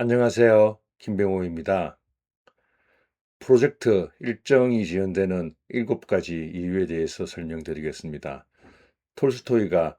안녕하세요. 김병호입니다. 프로젝트 일정이 지연되는 7가지 이유에 대해서 설명드리겠습니다. 톨스토이가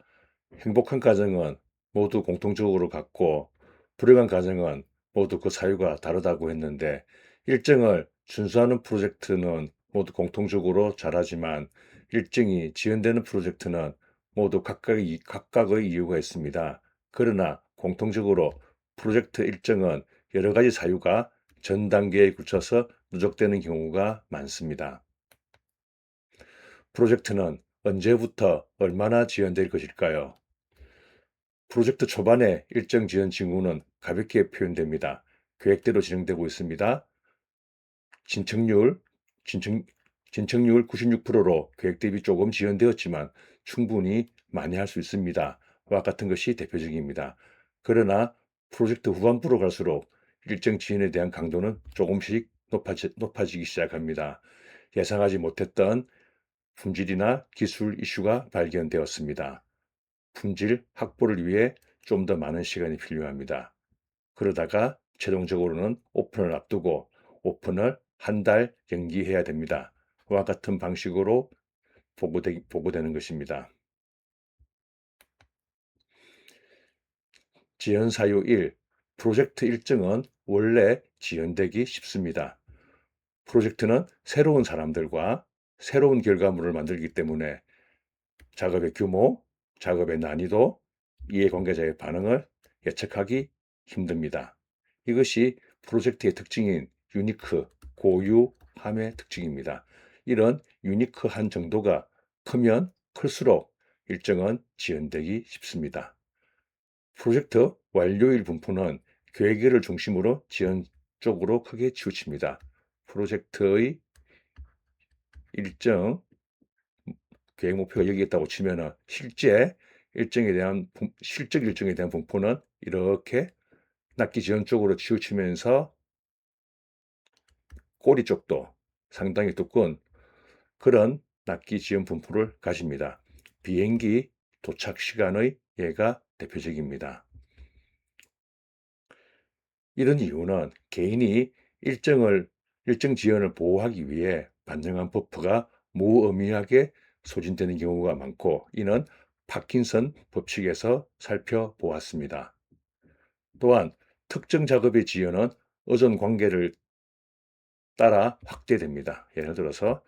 행복한 가정은 모두 공통적으로 갖고 불행한 가정은 모두 그 사유가 다르다고 했는데 일정을 준수하는 프로젝트는 모두 공통적으로 잘하지만 일정이 지연되는 프로젝트는 모두 각각의 이유가 있습니다. 그러나 공통적으로 프로젝트 일정은 여러 가지 사유가 전 단계에 걸쳐서 누적되는 경우가 많습니다. 프로젝트는 언제부터 얼마나 지연될 것일까요? 프로젝트 초반에 일정 지연 징후는 가볍게 표현됩니다. 계획대로 진행되고 있습니다. 진척률, 진척, 진척률 96%로 계획 대비 조금 지연되었지만 충분히 많이 할 수 있습니다. 와 같은 것이 대표적입니다. 그러나 프로젝트 후반부로 갈수록 일정 지연에 대한 강도는 조금씩 높아지기 시작합니다. 예상하지 못했던 품질이나 기술 이슈가 발견되었습니다. 품질 확보를 위해 좀 더 많은 시간이 필요합니다. 그러다가 최종적으로는 오픈을 앞두고 오픈을 한 달 연기해야 됩니다. 와 같은 방식으로 보고되는 것입니다. 지연 사유 1. 프로젝트 일정은 원래 지연되기 쉽습니다. 프로젝트는 새로운 사람들과 새로운 결과물을 만들기 때문에 작업의 규모, 작업의 난이도, 이해관계자의 반응을 예측하기 힘듭니다. 이것이 프로젝트의 특징인 유니크, 고유함의 특징입니다. 이런 유니크한 정도가 크면 클수록 일정은 지연되기 쉽습니다. 프로젝트 완료일 분포는 계획을 중심으로 지연 쪽으로 크게 치우칩니다. 프로젝트의 일정 계획 목표가 여기 있다고 치면은 실적 일정에 대한 분포는 이렇게 낙기 지연 쪽으로 치우치면서 꼬리 쪽도 상당히 두꺼운 그런 낙기 지연 분포를 가집니다. 비행기 도착 시간의 예가 대표적입니다. 이런 이유는 개인이 일정 지연을 보호하기 위해 반영한 버프가 무의미하게 소진되는 경우가 많고 이는 파킨슨 법칙에서 살펴보았습니다. 또한 특정 작업의 지연은 의존 관계를 따라 확대됩니다. 예를 들어서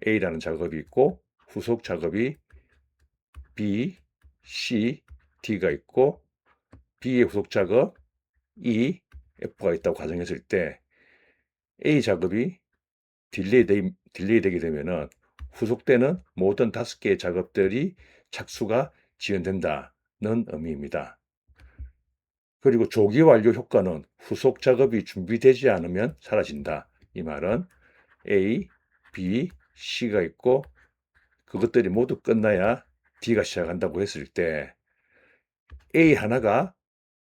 A라는 작업이 있고 후속 작업이 B, C, D가 있고 B의 후속 작업 E, F가 있다고 가정했을 때 A 작업이 딜레이 되게 되면은 후속되는 모든 5개의 작업들이 착수가 지연된다는 의미입니다. 그리고 조기 완료 효과는 후속 작업이 준비되지 않으면 사라진다. 이 말은 A, B, C가 있고 그것들이 모두 끝나야 D가 시작한다고 했을 때 A 하나가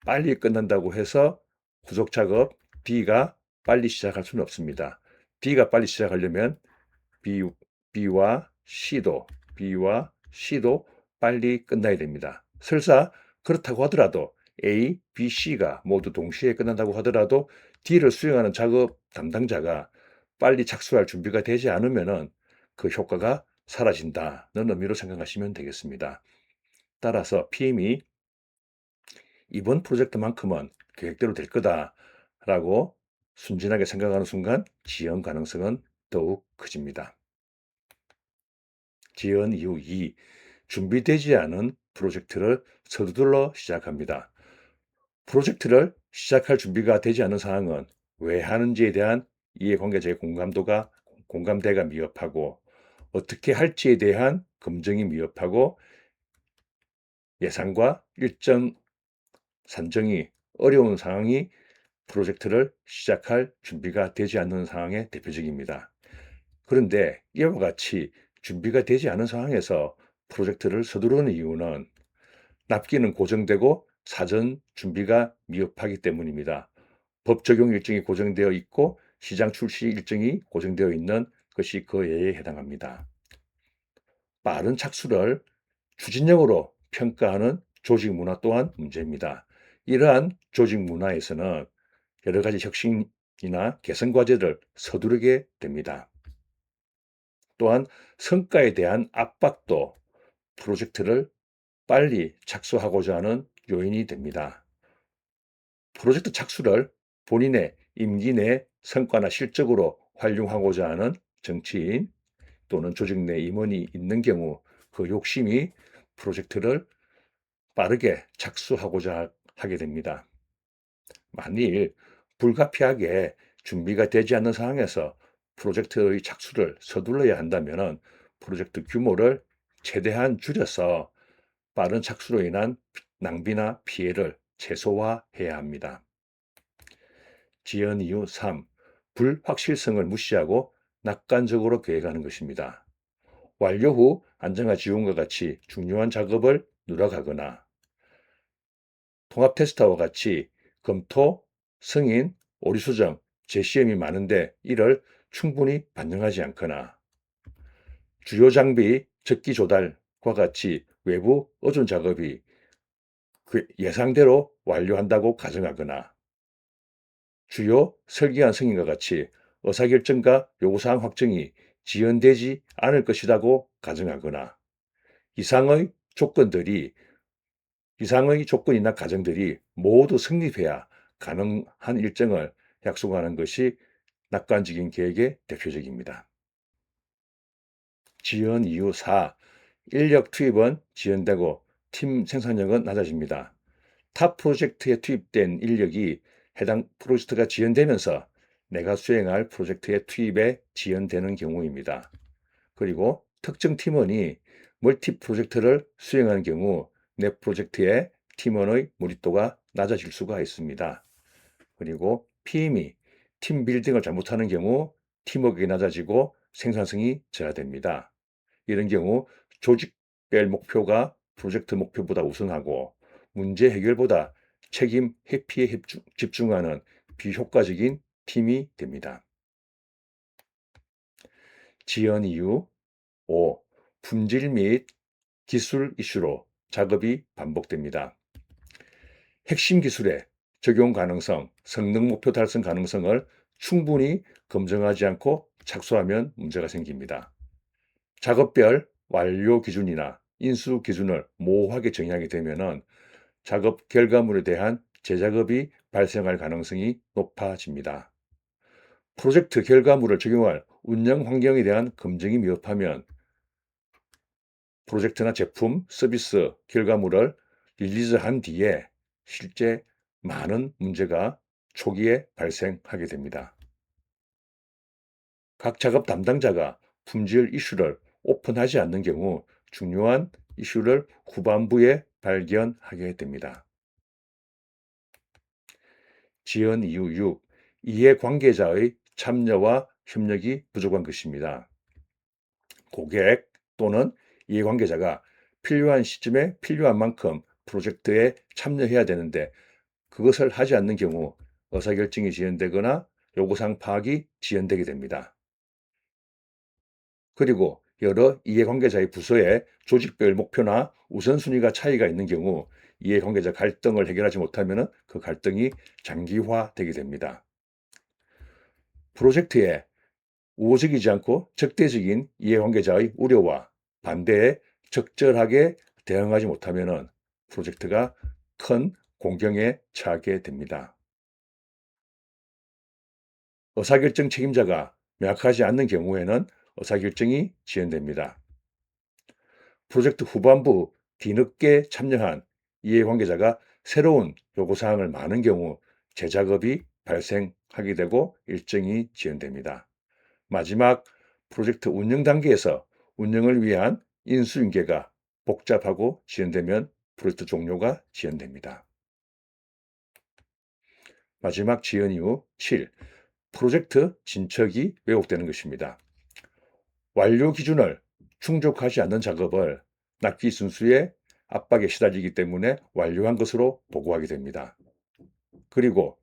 빨리 끝난다고 해서 후속 작업 B가 빨리 시작할 수는 없습니다. B가 빨리 시작하려면 B, B와 C도 B와 C도 빨리 끝나야 됩니다. 설사 그렇다고 하더라도 A, B, C가 모두 동시에 끝난다고 하더라도 D를 수행하는 작업 담당자가 빨리 착수할 준비가 되지 않으면은 그 효과가 사라진다는 의미로 생각하시면 되겠습니다. 따라서 PM이 이번 프로젝트만큼은 계획대로 될 거다라고 순진하게 생각하는 순간 지연 가능성은 더욱 커집니다. 지연 이후 2. 준비되지 않은 프로젝트를 서둘러 시작합니다. 프로젝트를 시작할 준비가 되지 않은 상황은 왜 하는지에 대한 이해관계자의 공감대가 미흡하고 어떻게 할지에 대한 검증이 미흡하고 예산과 일정 산정이 어려운 상황이 프로젝트를 시작할 준비가 되지 않는 상황의 대표적입니다. 그런데 이와 같이 준비가 되지 않은 상황에서 프로젝트를 서두르는 이유는 납기는 고정되고 사전 준비가 미흡하기 때문입니다. 법 적용 일정이 고정되어 있고 시장 출시 일정이 고정되어 있는 것이 그 예에 해당합니다. 빠른 착수를 추진력으로 평가하는 조직 문화 또한 문제입니다. 이러한 조직 문화에서는 여러 가지 혁신이나 개선 과제를 서두르게 됩니다. 또한 성과에 대한 압박도 프로젝트를 빨리 착수하고자 하는 요인이 됩니다. 프로젝트 착수를 본인의 임기 내 성과나 실적으로 활용하고자 하는 정치인 또는 조직 내 임원이 있는 경우 그 욕심이 프로젝트를 빠르게 착수하고자 하게 됩니다. 만일 불가피하게 준비가 되지 않는 상황에서 프로젝트의 착수를 서둘러야 한다면 프로젝트 규모를 최대한 줄여서 빠른 착수로 인한 낭비나 피해를 최소화해야 합니다. 지연 이유 3. 불확실성을 무시하고 낙관적으로 계획하는 것입니다. 완료 후 안정화 지원과 같이 중요한 작업을 누락하거나 통합 테스트와 같이 검토, 승인, 오류 수정, 재시험이 많은데 이를 충분히 반영하지 않거나 주요 장비 적기 조달과 같이 외부 의존 작업이 예상대로 완료한다고 가정하거나 주요 설계안 승인과 같이 의사결정과 요구사항 확정이 지연되지 않을 것이라고 가정하거나 이상의 조건들이 이상의 조건이나 가정들이 모두 성립해야 가능한 일정을 약속하는 것이 낙관적인 계획의 대표적입니다. 지연 이유 4. 인력 투입은 지연되고 팀 생산력은 낮아집니다. 타 프로젝트에 투입된 인력이 해당 프로젝트가 지연되면서 내가 수행할 프로젝트의 투입에 지연되는 경우입니다. 그리고 특정 팀원이 멀티 프로젝트를 수행하는 경우 내 프로젝트의 팀원의 몰입도가 낮아질 수가 있습니다. 그리고 PM이 팀 빌딩을 잘못하는 경우 팀워크가 낮아지고 생산성이 저하됩니다. 이런 경우 조직별 목표가 프로젝트 목표보다 우선하고 문제 해결보다 책임 회피에 집중하는 비효과적인 팀이 됩니다. 지연 이유 5. 품질 및 기술 이슈로 작업이 반복됩니다. 핵심 기술의 적용 가능성, 성능 목표 달성 가능성을 충분히 검증하지 않고 착수하면 문제가 생깁니다. 작업별 완료 기준이나 인수 기준을 모호하게 정의하게 되면 작업 결과물에 대한 재작업이 발생할 가능성이 높아집니다. 프로젝트 결과물을 적용할 운영 환경에 대한 검증이 미흡하면 프로젝트나 제품, 서비스 결과물을 릴리즈한 뒤에 실제 많은 문제가 초기에 발생하게 됩니다. 각 작업 담당자가 품질 이슈를 오픈하지 않는 경우 중요한 이슈를 후반부에 발견하게 됩니다. 지연 이유 6. 이해관계자의 참여와 협력이 부족한 것입니다. 고객 또는 이해관계자가 필요한 시점에 필요한 만큼 프로젝트에 참여해야 되는데 그것을 하지 않는 경우 의사결정이 지연되거나 요구사항 파악이 지연되게 됩니다. 그리고 여러 이해관계자의 부서의 조직별 목표나 우선순위가 차이가 있는 경우 이해관계자 갈등을 해결하지 못하면 그 갈등이 장기화되게 됩니다. 프로젝트에 우호적이지 않고 적대적인 이해관계자의 우려와 반대에 적절하게 대응하지 못하면 프로젝트가 큰 공경에 처하게 됩니다. 의사결정 책임자가 명확하지 않는 경우에는 의사결정이 지연됩니다. 프로젝트 후반부 뒤늦게 참여한 이해관계자가 새로운 요구사항을 많은 경우 재작업이 발생하게 되고 일정이 지연됩니다. 마지막 프로젝트 운영 단계에서 운영을 위한 인수인계가 복잡하고 지연되면 프로젝트 종료가 지연됩니다. 마지막 지연 이후 7. 프로젝트 진척이 왜곡되는 것입니다. 완료 기준을 충족하지 않는 작업을 납기 순수의 압박에 시달리기 때문에 완료한 것으로 보고하게 됩니다. 그리고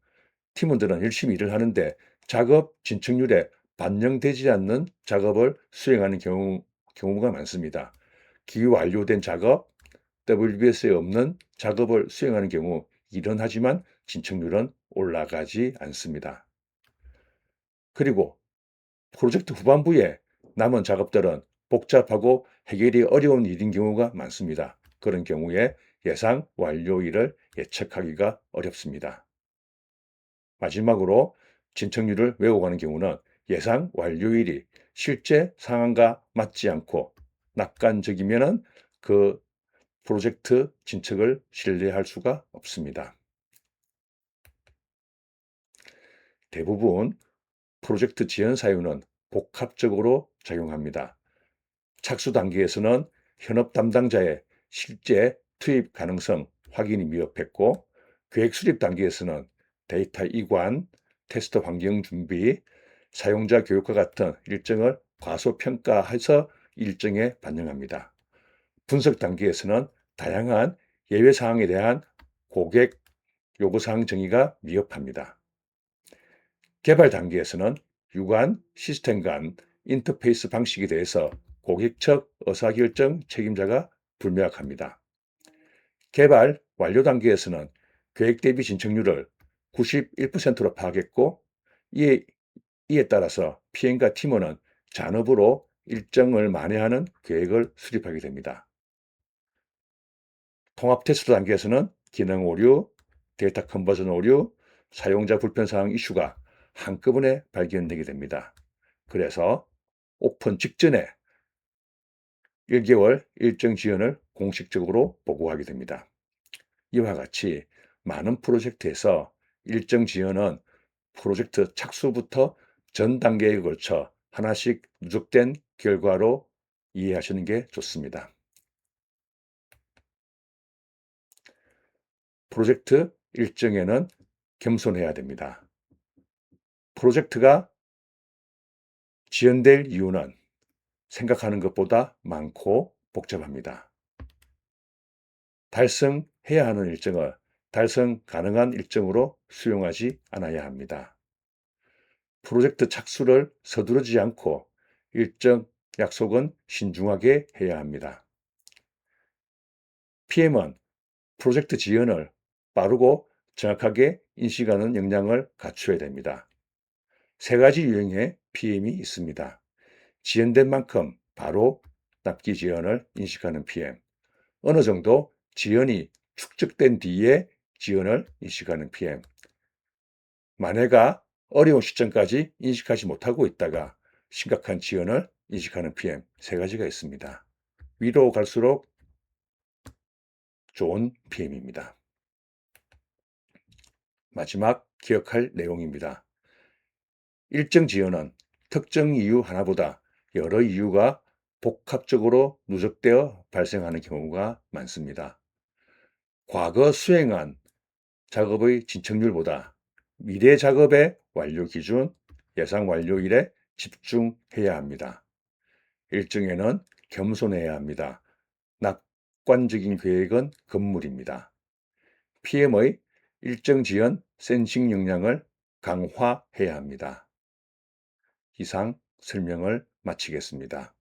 팀원들은 열심히 일을 하는데 작업 진척률에 반영되지 않는 작업을 수행하는 경우가 많습니다. 기완료된 작업, WBS에 없는 작업을 수행하는 경우 일은 하지만 진척률은 올라가지 않습니다. 그리고 프로젝트 후반부에 남은 작업들은 복잡하고 해결이 어려운 일인 경우가 많습니다. 그런 경우에 예상 완료일을 예측하기가 어렵습니다. 마지막으로 진척률을 외워가는 경우는 예상 완료일이 실제 상황과 맞지 않고 낙관적이면 그 프로젝트 진척을 신뢰할 수가 없습니다. 대부분 프로젝트 지연 사유는 복합적으로 작용합니다. 착수 단계에서는 현업 담당자의 실제 투입 가능성 확인이 미흡했고, 계획 수립 단계에서는 데이터 이관, 테스트 환경 준비, 사용자 교육과 같은 일정을 과소평가해서 일정에 반영합니다. 분석 단계에서는 다양한 예외 사항에 대한 고객 요구사항 정의가 미흡합니다. 개발 단계에서는 유관 시스템 간 인터페이스 방식에 대해서 고객 측 의사결정 책임자가 불명확합니다. 개발 완료 단계에서는 계획 대비 진척률을 91%로 파악했고, 이에 따라서 PM과 팀원은 잔업으로 일정을 만회하는 계획을 수립하게 됩니다. 통합 테스트 단계에서는 기능 오류, 데이터 컨버전 오류, 사용자 불편사항 이슈가 한꺼번에 발견되게 됩니다. 그래서 오픈 직전에 1개월 일정 지연을 공식적으로 보고하게 됩니다. 이와 같이 많은 프로젝트에서 일정 지연은 프로젝트 착수부터 전 단계에 걸쳐 하나씩 누적된 결과로 이해하시는 게 좋습니다. 프로젝트 일정에는 겸손해야 됩니다. 프로젝트가 지연될 이유는 생각하는 것보다 많고 복잡합니다. 달성해야 하는 일정을 달성 가능한 일정으로 수용하지 않아야 합니다. 프로젝트 착수를 서두르지 않고 일정 약속은 신중하게 해야 합니다. PM은 프로젝트 지연을 빠르고 정확하게 인식하는 역량을 갖춰야 됩니다. 세 가지 유형의 PM이 있습니다. 지연된 만큼 바로 납기 지연을 인식하는 PM, 어느 정도 지연이 축적된 뒤에 지연을 인식하는 PM, 만회가 어려운 시점까지 인식하지 못하고 있다가 심각한 지연을 인식하는 PM 세 가지가 있습니다. 위로 갈수록 좋은 PM입니다. 마지막 기억할 내용입니다. 일정 지연은 특정 이유 하나보다 여러 이유가 복합적으로 누적되어 발생하는 경우가 많습니다. 과거 수행한 작업의 진척률보다 미래 작업의 완료 기준, 예상 완료일에 집중해야 합니다. 일정에는 겸손해야 합니다. 낙관적인 계획은 금물입니다. PM의 일정 지연 센싱 역량을 강화해야 합니다. 이상 설명을 마치겠습니다.